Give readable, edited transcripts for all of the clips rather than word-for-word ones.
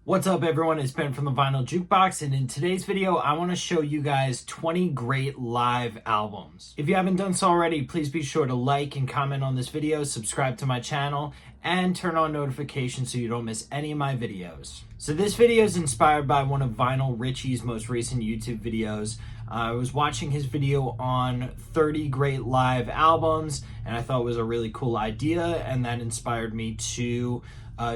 What's up everyone, it's Ben from the Vinyl Jukebox, and in today's video I want to show you guys 20 great live albums. If you haven't done so already, please be sure to like and comment on this video, subscribe to my channel, and turn on notifications so you don't miss any of my videos. So this video is inspired by one of Vinyl Richie's most recent YouTube videos. I was watching his video on 30 great live albums, and I thought it was a really cool idea, and that inspired me to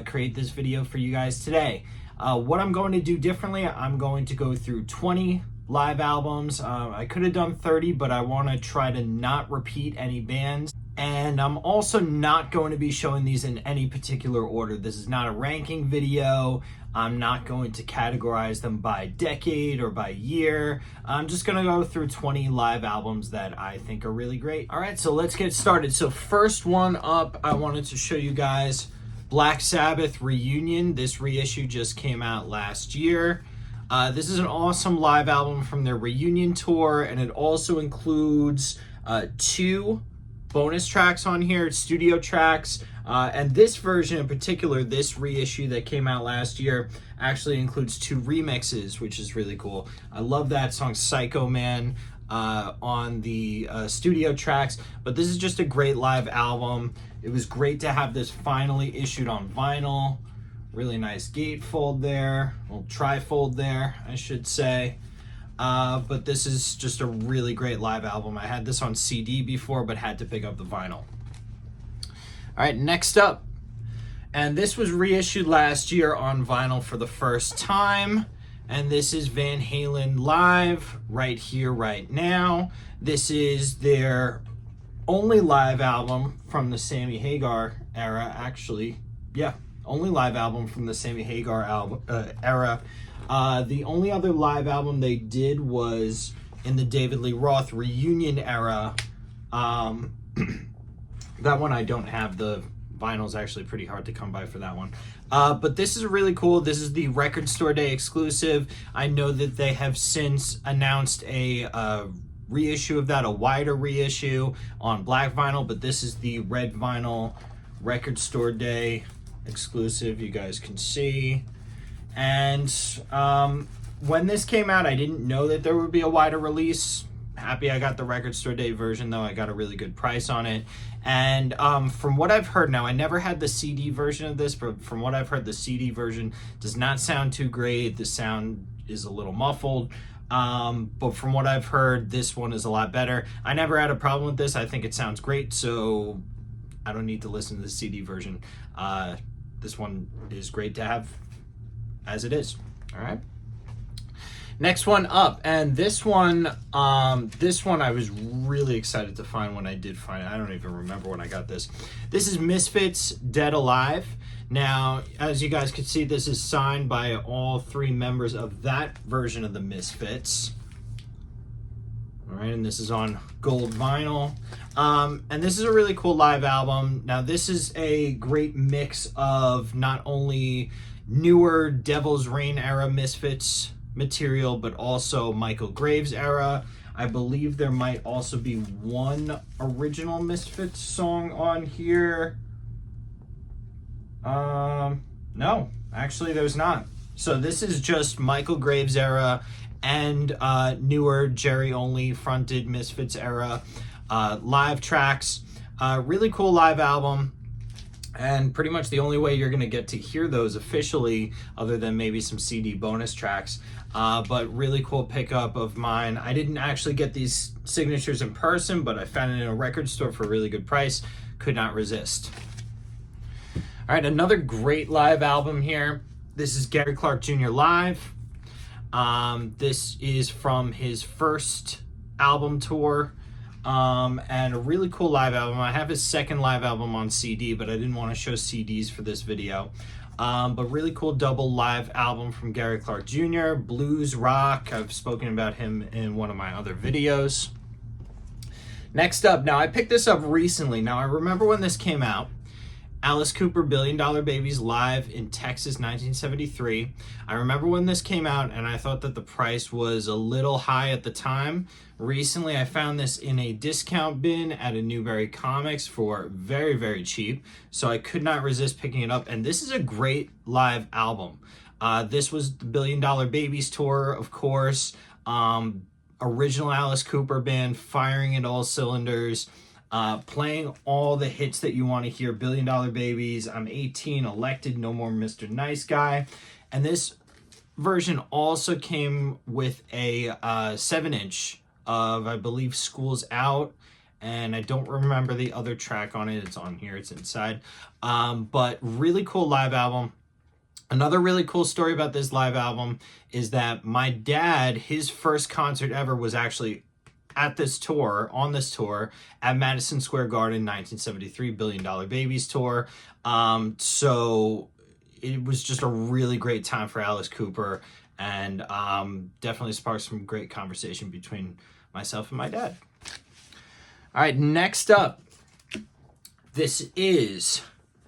create this video for you guys today. What I'm going to do differently, I'm going to go through 20 live albums. I could have done 30, but I want to try to not repeat any bands. And I'm also not going to be showing these in any particular order. This is not a ranking video. I'm not going to categorize them by decade or by year. I'm just going to go through 20 live albums that I think are really great. All right, so let's get started. So first one up, I wanted to show you guys Black Sabbath Reunion. This reissue just came out last year. This is an awesome live album from their reunion tour, and it also includes 2 bonus tracks on here, studio tracks, and this version in particular, this reissue that came out last year, actually includes 2 remixes, which is really cool. I love that song Psycho Man on the studio tracks, but this is just a great live album. It was great to have this finally issued on vinyl. Really nice gatefold there, little trifold there, I should say. But this is just a really great live album. I had this on CD before, but had to pick up the vinyl. All right, next up. And this was reissued last year on vinyl for the first time. And this is Van Halen Live, Right Here, Right Now. This is their only live album from the Sammy Hagar era, actually. Yeah, only live album from the Sammy Hagar era. The only other live album they did was in the David Lee Roth reunion era. That one I don't have. The vinyl's actually pretty hard to come by for that one. But this is really cool. This is the Record Store Day exclusive. I know that they have since announced a reissue of that, a wider reissue on black vinyl, but this is the red vinyl Record Store Day exclusive, you guys can see. And when this came out, I didn't know that there would be a wider release. Happy I got the Record Store Day version, though. I got a really good price on it. And from what I've heard, now I never had the CD version of this, but from what I've heard, the CD version does not sound too great. The sound is a little muffled. But from what I've heard, this one is a lot better. I never had a problem with this. I think it sounds great, so I don't need to listen to the CD version. This one is great to have as it is. All right. Next one up, and this one I was really excited to find when I did find it. I don't even remember when I got this. This is Misfits Dead Alive. Now, as you guys can see, this is signed by all 3 members of that version of the Misfits. All right, and this is on gold vinyl. And this is a really cool live album. Now, this is a great mix of not only newer Devil's Reign era Misfits material, but also Michael Graves era. I believe there might also be one original Misfits song on here. No, actually there's not. So this is just Michael Graves era and newer Jerry Only fronted Misfits era live tracks. Really cool live album. And pretty much the only way you're going to get to hear those officially, other than maybe some CD bonus tracks, but really cool pickup of mine. I didn't actually get these signatures in person, but I found it in a record store for a really good price. Could not resist. All right, another great live album here. This is Gary Clark Jr. Live. This is from his first album tour. And a really cool live album. I have his second live album on CD, but I didn't want to show CDs for this video. But really cool double live album from Gary Clark Jr. Blues rock. I've spoken about him in one of my other videos. Next up, now I picked this up recently. Now I remember when this came out. Alice Cooper, Billion Dollar Babies live in Texas, 1973. I remember when this came out, and I thought that the price was a little high at the time. Recently, I found this in a discount bin at a Newberry Comics for very, very cheap, so I could not resist picking it up, and this is a great live album. This was the Billion Dollar Babies tour, of course. Original Alice Cooper band, firing at all cylinders, playing all the hits that you want to hear. Billion Dollar Babies, I'm 18, Elected, No More Mr. Nice Guy. And this version also came with a 7-inch of, I believe, School's Out. And I don't remember the other track on it. It's on here, it's inside. But really cool live album. Another really cool story about this live album is that my dad, his first concert ever was actually at this tour, on this tour, at Madison Square Garden, 1973, Billion Dollar Babies tour. So it was just a really great time for Alice Cooper, and definitely sparked some great conversation between myself and my dad. All right, next up, this is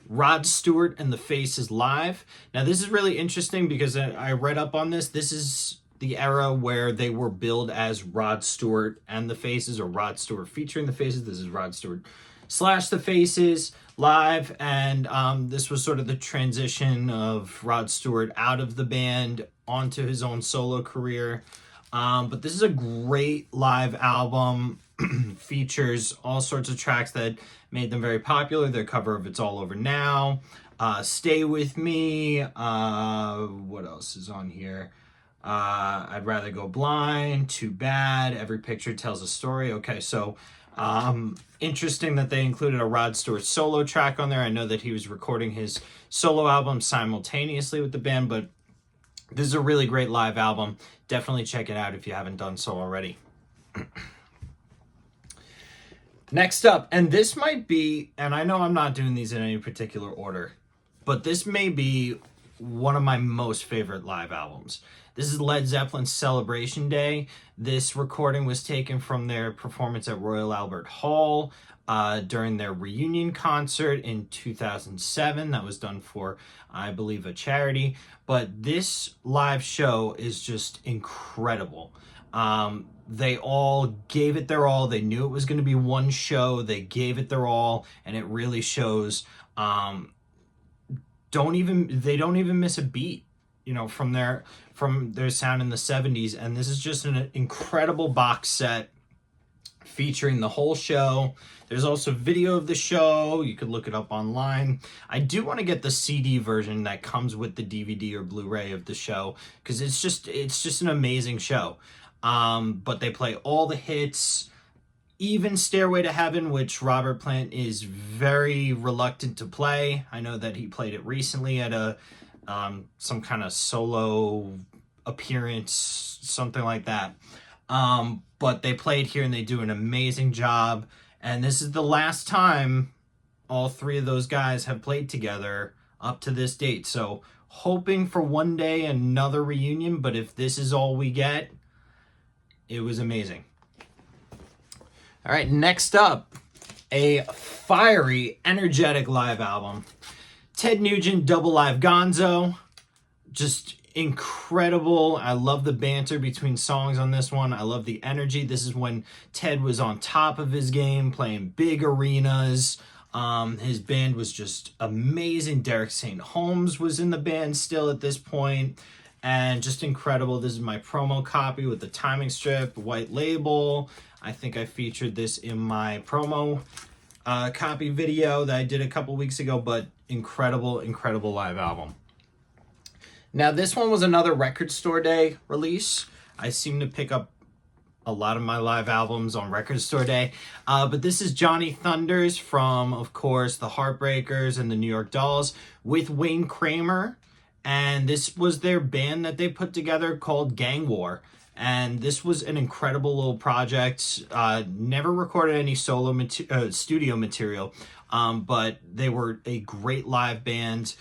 Rod Stewart and the Faces live. Now, this is really interesting because I read up on this. This is the era where they were billed as Rod Stewart and the Faces, or Rod Stewart featuring the Faces. This is Rod Stewart / the Faces live, and this was sort of the transition of Rod Stewart out of the band onto his own solo career. But this is a great live album. Features all sorts of tracks that made them very popular. Their cover of It's All Over Now, Stay With Me, what else is on here? I'd Rather Go Blind, Too Bad, Every Picture Tells a Story. Okay, so interesting that they included a Rod Stewart solo track on there. I know that he was recording his solo album simultaneously with the band, but this is a really great live album. Definitely check it out if you haven't done so already. Next up, and this might be, and I know I'm not doing these in any particular order, but this may be one of my most favorite live albums. This is Led Zeppelin Celebration Day. This recording was taken from their performance at Royal Albert Hall during their reunion concert in 2007. That was done for, I believe, a charity. But this live show is just incredible. They all gave it their all. They knew it was going to be one show. They gave it their all, and it really shows. They don't even miss a beat, you know, from their sound in the 70s. And this is just an incredible box set featuring the whole show. There's also video of the show. You could look it up online. I do want to get the CD version that comes with the DVD or Blu-ray of the show, because it's just an amazing show. But they play all the hits, even Stairway to Heaven, which Robert Plant is very reluctant to play. I know that he played it recently at a some kind of solo appearance, something like that. But they play it here and they do an amazing job. And this is the last time all three of those guys have played together up to this date. So hoping for one day another reunion, but if this is all we get, it was amazing. All right, next up, a fiery, energetic live album. Ted Nugent, Double Live Gonzo. Just incredible. I love the banter between songs on this one. I love the energy. This is when Ted was on top of his game, playing big arenas. His band was just amazing. Derek St. Holmes was in the band still at this point. And just incredible. This is my promo copy with the timing strip, white label. I think I featured this in my promo copy video that I did a couple weeks ago, but incredible, incredible live album. Now, this one was another Record Store Day release. I seem to pick up a lot of my live albums on Record Store Day. But this is Johnny Thunders from, of course, the Heartbreakers and the New York Dolls with Wayne Kramer. And this was their band that they put together called Gang War. And this was an incredible little project. Never recorded any solo studio material, but they were a great live band,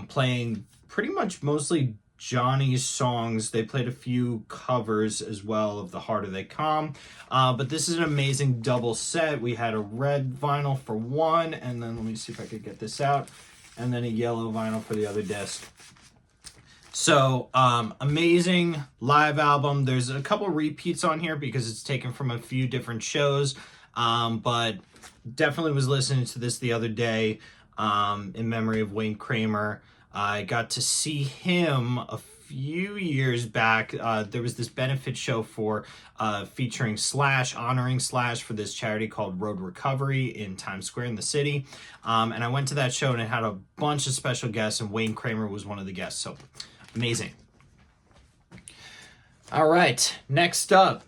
playing pretty much mostly Johnny's songs. They played a few covers as well of The Harder They Come. But this is an amazing double set. We had a red vinyl for one, and then let me see if I could get this out, and then a yellow vinyl for the other disc. So, amazing live album. There's a couple repeats on here because it's taken from a few different shows, but definitely was listening to this the other day in memory of Wayne Kramer. I got to see him a few years back. There was this benefit show for featuring Slash, honoring Slash for this charity called Road Recovery in Times Square in the city. And I went to that show and it had a bunch of special guests, and Wayne Kramer was one of the guests. So amazing. All right, next up,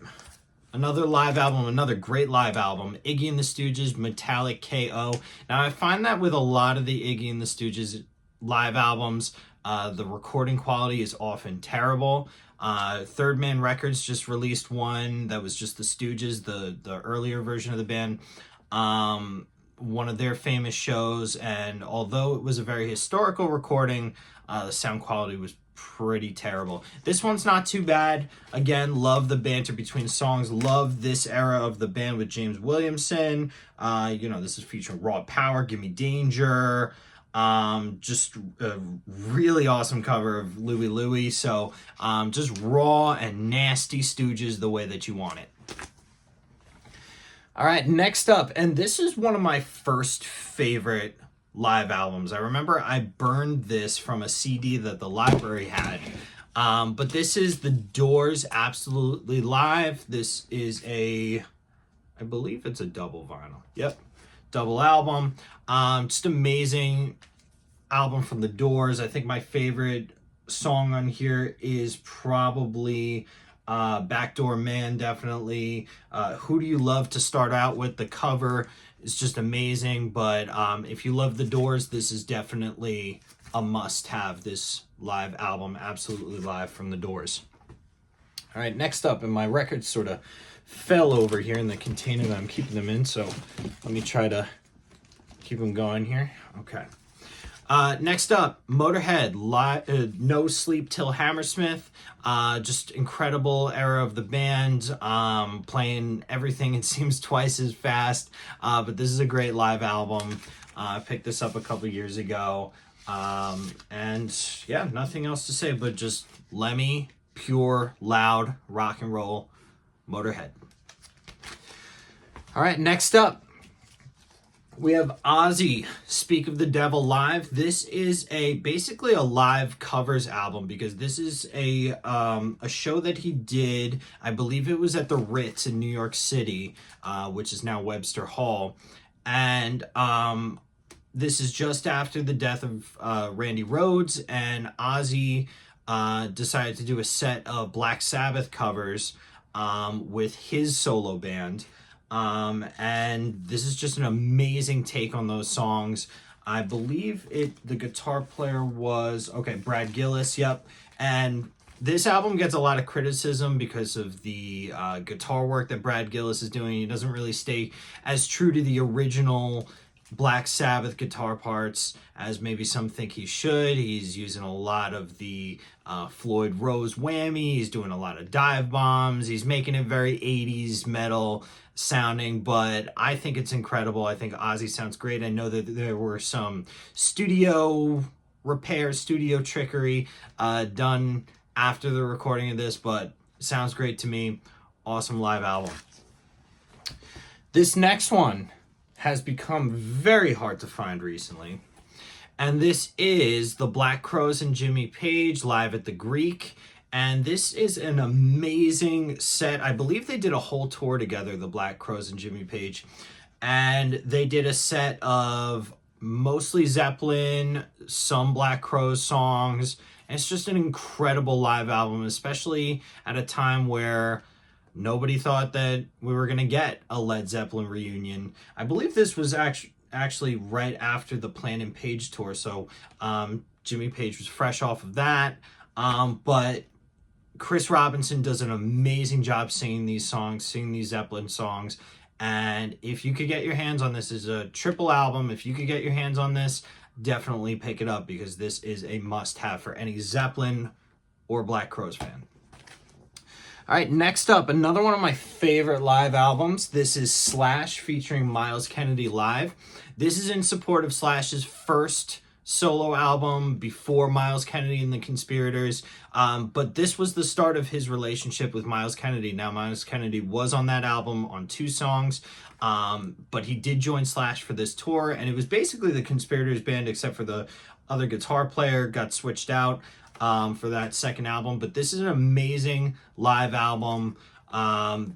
another live album, another great live album, Iggy and the Stooges, Metallic KO. Now, I find that with a lot of the Iggy and the Stooges live albums, the recording quality is often terrible. Third Man Records just released one that was just the Stooges, the earlier version of the band, one of their famous shows, and although it was a very historical recording, the sound quality was pretty terrible. This one's not too bad. Again, love the banter between songs. Love this era of the band with James Williamson. This is featuring Raw Power, Gimme Danger. Just a really awesome cover of Louie Louie. So just raw and nasty Stooges the way that you want it. All right, next up, and this is one of my first favorite live albums. I remember I burned this from a CD that the library had, but this is The Doors Absolutely Live. This is I believe it's a double vinyl. Yep, double album. Just amazing album from The Doors. I think my favorite song on here is probably Backdoor Man, definitely. Who Do You Love to Start Out With? The cover is just amazing, but if you love The Doors, this is definitely a must-have, this live album, Absolutely Live from The Doors. All right, next up, and my records sort of fell over here in the container that I'm keeping them in, so let me try to keep them going here. Okay. Next up, Motorhead, No Sleep Till Hammersmith. Just incredible era of the band, playing everything it seems twice as fast, but this is a great live album. I picked this up a couple years ago, and yeah, nothing else to say but just Lemmy, pure, loud, rock and roll, Motorhead. All right, next up, we have Ozzy, Speak of the Devil Live. This is basically a live covers album because this is a show that he did. I believe it was at the Ritz in New York City, which is now Webster Hall. And this is just after the death of Randy Rhoads, and Ozzy decided to do a set of Black Sabbath covers with his solo band. And this is just an amazing take on those songs. I believe the guitar player was, Brad Gillis, yep. And this album gets a lot of criticism because of the guitar work that Brad Gillis is doing. He doesn't really stay as true to the original Black Sabbath guitar parts as maybe some think he should. He's using a lot of the Floyd Rose whammy. He's doing a lot of dive bombs. He's making it very 80s metal sounding, but I think it's incredible. I think Ozzy sounds great. I know that there were some studio repairs, studio trickery done after the recording of this, but it sounds great to me. Awesome live album. This next one has become very hard to find recently, and this is the Blackcrowes and Jimmypage live at the Greek. And this is an amazing set. I believe they did a whole tour together, the Blackcrowes and Jimmypage, and they did a set of mostly Zeppelin, some Blackcrowes songs, and it's just an incredible live album, especially at a time where nobody thought that we were going to get a Led Zeppelin reunion. I believe this was actually right after the Plan and Page tour, so Jimmypage was fresh off of that, but Chris Robinson does an amazing job singing these songs, singing these Zeppelin songs. And if you could get your hands on this, is a triple album. If you could get your hands on this, definitely pick it up because this is a must-have for any Zeppelin or Blackcrowes fan. All right, next up, another one of my favorite live albums. This is Slash featuring Myles Kennedy Live. This is in support of Slash's first solo album before Myles Kennedy and the Conspirators, but this was the start of his relationship with Myles Kennedy. Now, Myles Kennedy was on that album on 2 songs, but he did join Slash for this tour, and it was basically the Conspirators band except for the other guitar player got switched out for that second album, but this is an amazing live album.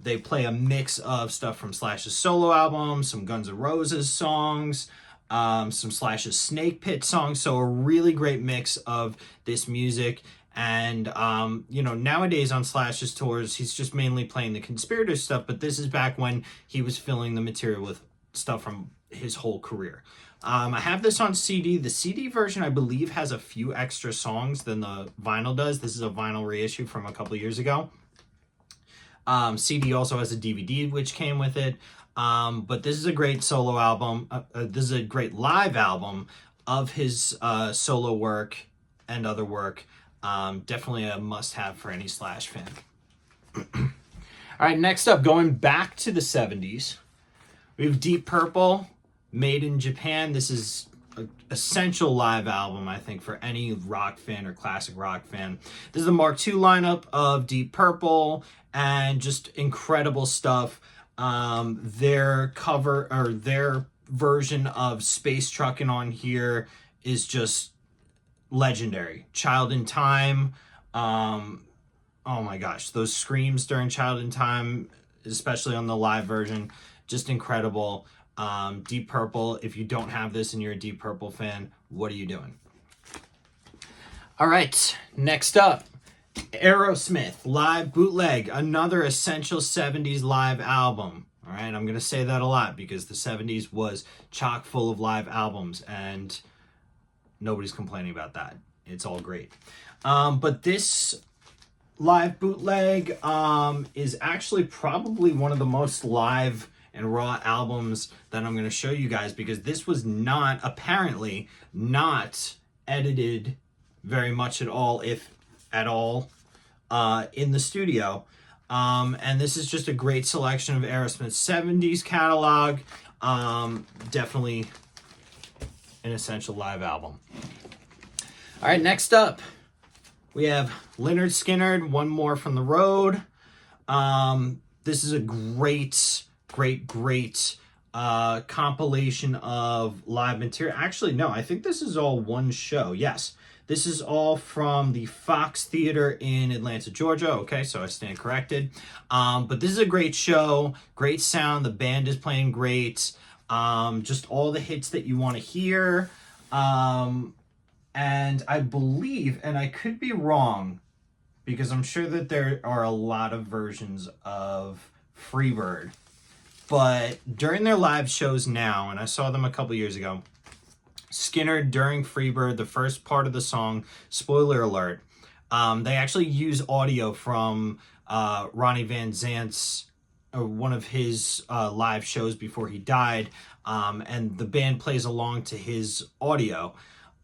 They play a mix of stuff from Slash's solo album, some Guns N' Roses songs, some Slash's Snake Pit songs, so a really great mix of this music. And you know, nowadays on Slash's tours, he's just mainly playing the Conspirators stuff, but this is back when he was filling the material with stuff from his whole career. I have this on CD. The CD version, I believe, has a few extra songs than the vinyl does. This is a vinyl reissue from a couple years ago. CD also has a DVD which came with it. But this is a great solo album. This is a great live album of his solo work and other work. Definitely a must-have for any Slash fan. All right, next up, going back to the 70s, we have Deep Purple, made in Japan. This is an essential live album, I think, for any rock fan or classic rock fan. This is the Mark II lineup of Deep Purple, and just incredible stuff. Their cover, or their version of Space Truckin' on here is just legendary. Child in Time, oh my gosh, those screams during Child in Time, especially on the live version, just incredible. Deep Purple, if you don't have this and you're a Deep Purple fan, what are you doing? All right, next up, Aerosmith, live bootleg, another essential 70s live album. All right, I'm going to say that a lot because the 70s was chock full of live albums, and nobody's complaining about that. It's all great. But this live bootleg is actually probably one of the most live and raw albums that I'm going to show you guys, because this was not, apparently, not edited very much at all, if at all, in the studio. And this is just a great selection of Aerosmith's 70s catalog. Definitely an essential live album. All right, next up, we have Leonard Skinner, One More from the Road. This is a great compilation of live material. Actually, no, I think this is all one show. Yes, this is all from the Fox Theater in Atlanta, Georgia. Okay, so I stand corrected. But this is a great show, great sound. The band is playing great. Just all the hits that you want to hear. And I believe, and I could be wrong, because I'm sure that there are a lot of versions of Freebird, but during their live shows now, and I saw them a couple years ago, Skinner, during Freebird, the first part of the song, spoiler alert, they actually use audio from Ronnie Van Zant's, one of his live shows before he died, and the band plays along to his audio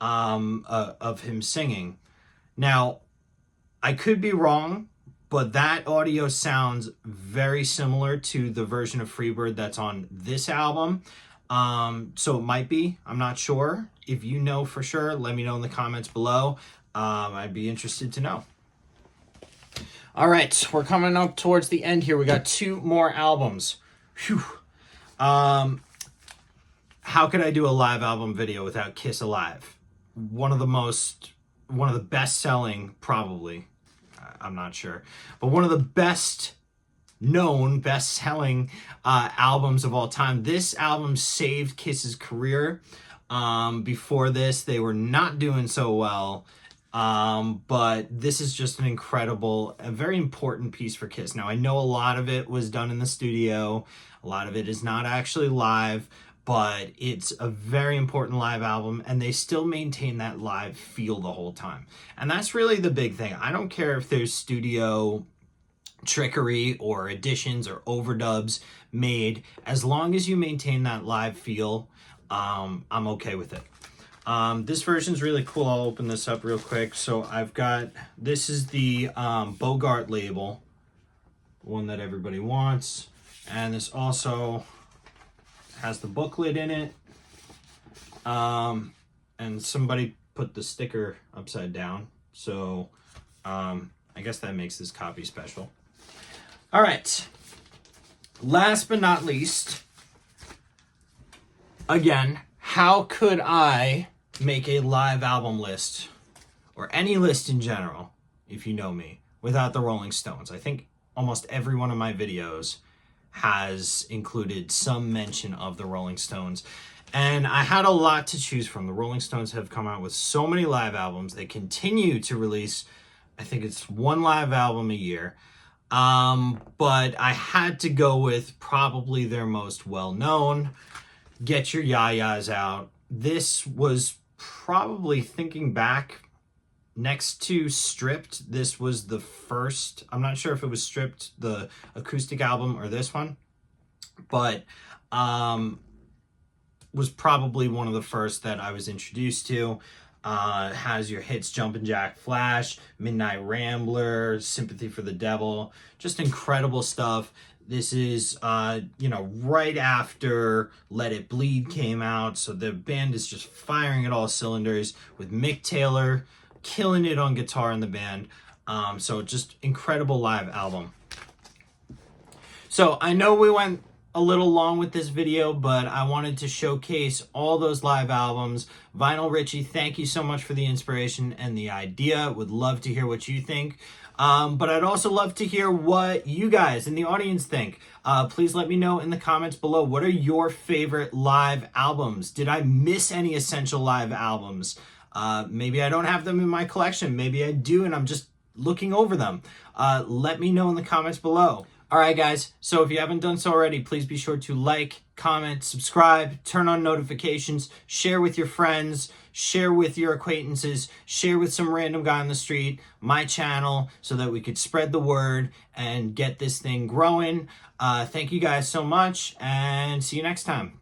of him singing. Now, I could be wrong, but that audio sounds very similar to the version of Freebird that's on this album. So it might be, I'm not sure. If you know for sure, let me know in the comments below. I'd be interested to know. All right, we're coming up towards the end here. We got two more albums. Phew. How could I do a live album video without Kiss Alive? One of the best selling, probably, I'm not sure, but one of the best known, best selling albums of all time. This album saved Kiss's career. Before this, they were not doing so well. But this is just an incredible, a very important piece for Kiss. Now, I know a lot of it was done in the studio. A lot of it is not actually live, but it's a very important live album, and they still maintain that live feel the whole time. And that's really the big thing. I don't care if there's studio trickery or additions or overdubs made, as long as you maintain that live feel, I'm okay with it. This version's really cool. I'll open this up real quick. So I've got, this is the Bogart label, one that everybody wants, and this also has the booklet in it, and somebody put the sticker upside down, so I guess that makes this copy special. All right, last but not least, again, how could I make a live album list, or any list in general, if you know me, without the Rolling Stones. I think almost every one of my videos has included some mention of the Rolling Stones. And I had a lot to choose from. The Rolling Stones have come out with so many live albums. They continue to release, I think it's one live album a year. But I had to go with probably their most well-known, Get Your Ya-Ya's Out. This was probably, thinking back, next to Stripped, this was the first. I'm not sure if it was Stripped, the acoustic album, or this one, but was probably one of the first that I was introduced to. Has your hits Jumpin' Jack Flash, Midnight Rambler, Sympathy for the Devil, just incredible stuff. This is, right after Let It Bleed came out, so the band is just firing at all cylinders with Mick Taylor killing it on guitar in the band. So just incredible live album. So I know we went a little long with this video, but I wanted to showcase all those live albums. Vinyl Richie, thank you so much for the inspiration and the idea. Would love to hear what you think. But I'd also love to hear what you guys in the audience think. Please let me know in the comments below. What are your favorite live albums? Did I miss any essential live albums? Maybe I don't have them in my collection. Maybe I do and I'm just looking over them. Let me know in the comments below. All right, guys, so if you haven't done so already, please be sure to like, comment, subscribe, turn on notifications, share with your friends, share with your acquaintances, share with some random guy on the street, my channel, so that we could spread the word and get this thing growing. Thank you guys so much, and see you next time.